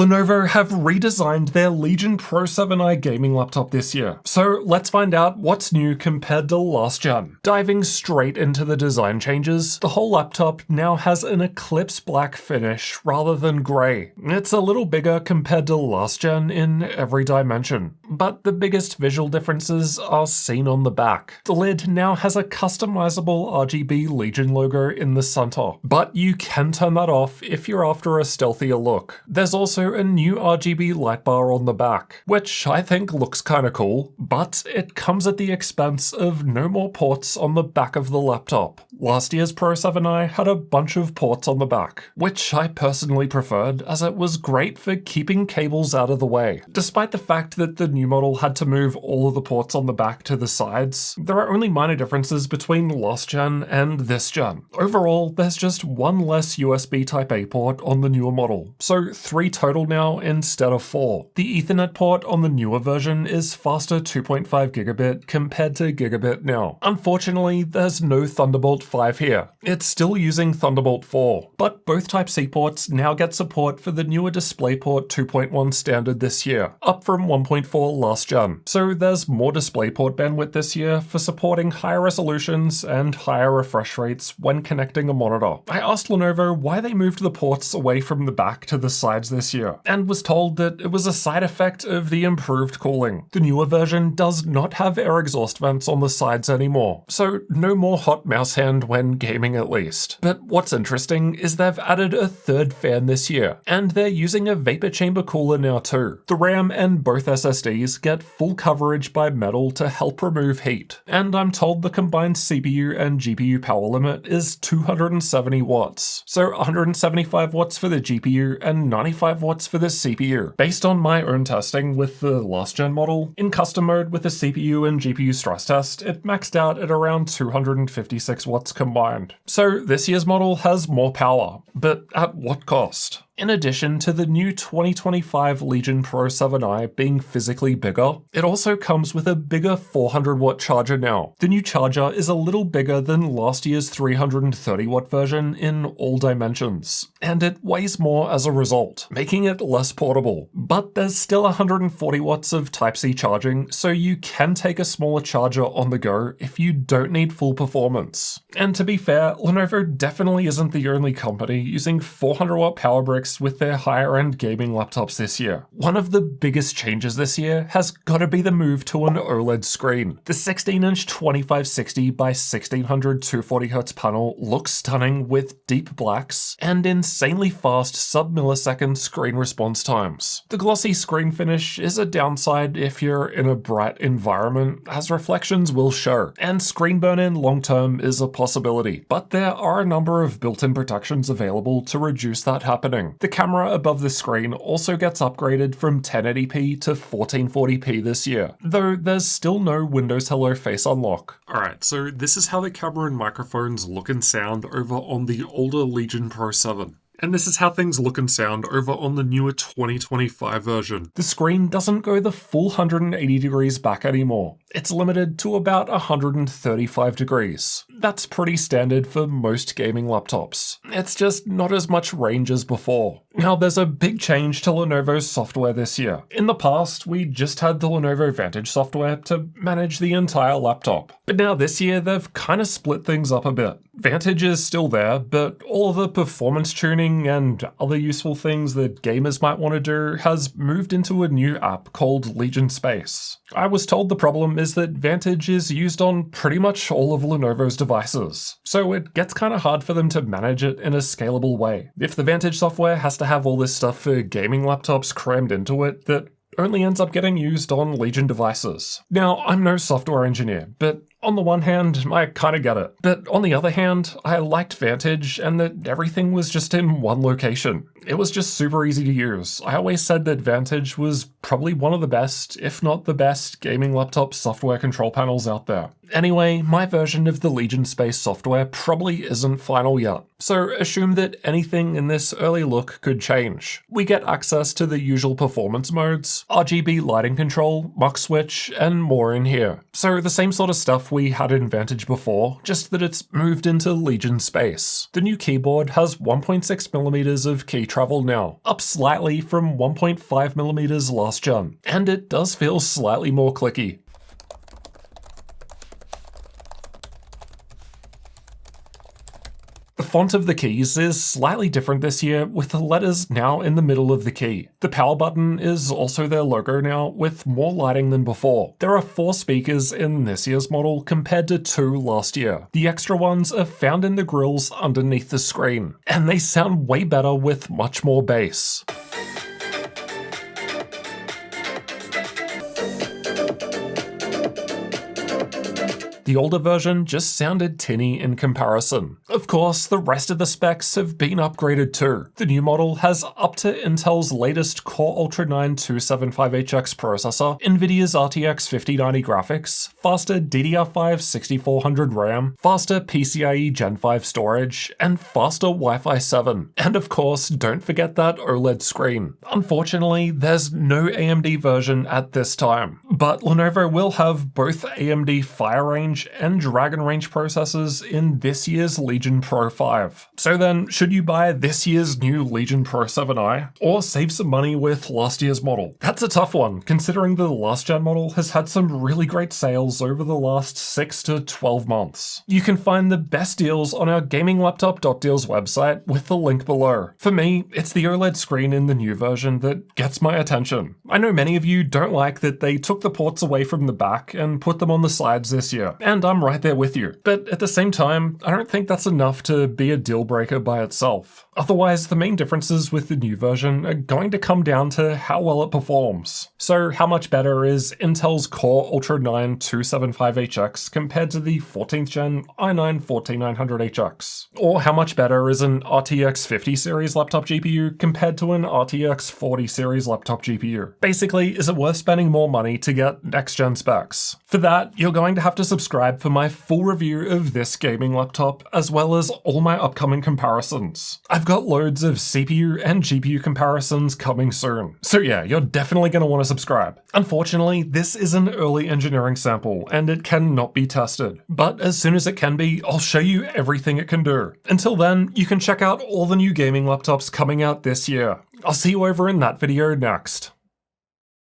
Lenovo have redesigned their Legion Pro 7i gaming laptop this year, so let's find out what's new compared to last gen. Diving straight into the design changes, the whole laptop now has an eclipse black finish rather than grey. It's a little bigger compared to last gen in every dimension, but the biggest visual differences are seen on the back. The lid now has a customizable RGB Legion logo in the center, but you can turn that off if you're after a stealthier look. There's also a new RGB light bar on the back, which I think looks kinda cool, but it comes at the expense of no more ports on the back of the laptop. Last year's Pro 7i had a bunch of ports on the back, which I personally preferred as it was great for keeping cables out of the way. Despite the fact that the new model had to move all of the ports on the back to the sides, there are only minor differences between last gen and this gen. Overall, there's just one less USB Type-A port on the newer model, so 3 total now instead of 4. The Ethernet port on the newer version is faster 2.5 gigabit compared to gigabit now. Unfortunately, there's no Thunderbolt 5 here. It's still using Thunderbolt 4, but both Type-C ports now get support for the newer DisplayPort 2.1 standard this year, up from 1.4 last gen. So there's more DisplayPort bandwidth this year for supporting higher resolutions and higher refresh rates when connecting a monitor. I asked Lenovo why they moved the ports away from the back to the sides this year, and was told that it was a side effect of the improved cooling. The newer version does not have air exhaust vents on the sides anymore, so no more hot mouse hand when gaming at least. But what's interesting is they've added a third fan this year, and they're using a vapor chamber cooler now too. The RAM and both SSDs get full coverage by metal to help remove heat, and I'm told the combined CPU and GPU power limit is 270 watts, so 175 watts for the GPU and 95 watts for the CPU. Based on my own testing with the last gen model, in custom mode with the CPU and GPU stress test, it maxed out at around 256 watts combined. So this year's model has more power, but at what cost? In addition to the new 2025 Legion Pro 7i being physically bigger, it also comes with a bigger 400 watt charger now. The new charger is a little bigger than last year's 330 watt version in all dimensions, and it weighs more as a result, making it less portable. But there's still 140 watts of Type-C charging, so you can take a smaller charger on the go if you don't need full performance. And to be fair, Lenovo definitely isn't the only company using 400 watt power bricks with their higher-end gaming laptops this year. One of the biggest changes this year has gotta be the move to an OLED screen. The 16-inch 2560 by 1600 240Hz panel looks stunning with deep blacks and insanely fast sub-millisecond screen response times. The glossy screen finish is a downside if you're in a bright environment, as reflections will show, and screen burn-in long-term is a possibility, but there are a number of built-in protections available to reduce that happening. The camera above the screen also gets upgraded from 1080p to 1440p this year, though there's still no Windows Hello Face unlock. Alright, so this is how the camera and microphones look and sound over on the older Legion Pro 7. And this is how things look and sound over on the newer 2025 version. The screen doesn't go the full 180 degrees back anymore. It's limited to about 135 degrees. That's pretty standard for most gaming laptops. It's just not as much range as before. Now, there's a big change to Lenovo's software this year. In the past, we just had the Lenovo Vantage software to manage the entire laptop. But now this year, they've kind of split things up a bit. Vantage is still there, but all of the performance tuning and other useful things that gamers might want to do has moved into a new app called Legion Space. I was told the problem is that Vantage is used on pretty much all of Lenovo's devices, so it gets kind of hard for them to manage it in a scalable way. If the Vantage software has to have all this stuff for gaming laptops crammed into it, that only ends up getting used on Legion devices. Now, I'm no software engineer, but on the one hand, I kinda get it. But on the other hand, I liked Vantage and that everything was just in one location. It was just super easy to use. I always said that Vantage was probably one of the best, if not the best, gaming laptop software control panels out there. Anyway, my version of the Legion Space software probably isn't final yet, so assume that anything in this early look could change. We get access to the usual performance modes, RGB lighting control, mux switch, and more in here. So the same sort of stuff we had in Vantage before, just that it's moved into Legion Space. The new keyboard has 1.6mm of key travel now, up slightly from 1.5mm last gen, and it does feel slightly more clicky. The font of the keys is slightly different this year, with the letters now in the middle of the key. The power button is also their logo now, with more lighting than before. There are 4 speakers in this year's model compared to 2 last year. The extra ones are found in the grills underneath the screen, and they sound way better with much more bass. The older version just sounded tinny in comparison. Of course, the rest of the specs have been upgraded too. The new model has up to Intel's latest Core Ultra 9 275HX processor, Nvidia's RTX 5090 graphics, faster DDR5 6400 RAM, faster PCIe Gen 5 storage, and faster Wi-Fi 7. And of course, don't forget that OLED screen. Unfortunately, there's no AMD version at this time, but Lenovo will have both AMD Fire Range and Dragon Range processors in this year's Legion Pro 5. So then, should you buy this year's new Legion Pro 7i, or save some money with last year's model? That's a tough one, considering the last gen model has had some really great sales over the last 6 to 12 months. You can find the best deals on our gaminglaptop.deals website with the link below. For me, it's the OLED screen in the new version that gets my attention. I know many of you don't like that they took the ports away from the back and put them on the sides this year, and I'm right there with you. But at the same time, I don't think that's enough to be a deal breaker by itself. Otherwise, the main differences with the new version are going to come down to how well it performs. So how much better is Intel's Core Ultra 9 275HX compared to the 14th gen i9 14900HX? Or how much better is an RTX 50 series laptop GPU compared to an RTX 40 series laptop GPU? Basically, is it worth spending more money to get next gen specs? For that, you're going to have to subscribe for my full review of this gaming laptop, as well as all my upcoming comparisons. I've got loads of CPU and GPU comparisons coming soon. So yeah, you're definitely going to want to subscribe. Unfortunately, this is an early engineering sample, and it cannot be tested. But as soon as it can be, I'll show you everything it can do. Until then, you can check out all the new gaming laptops coming out this year. I'll see you over in that video next.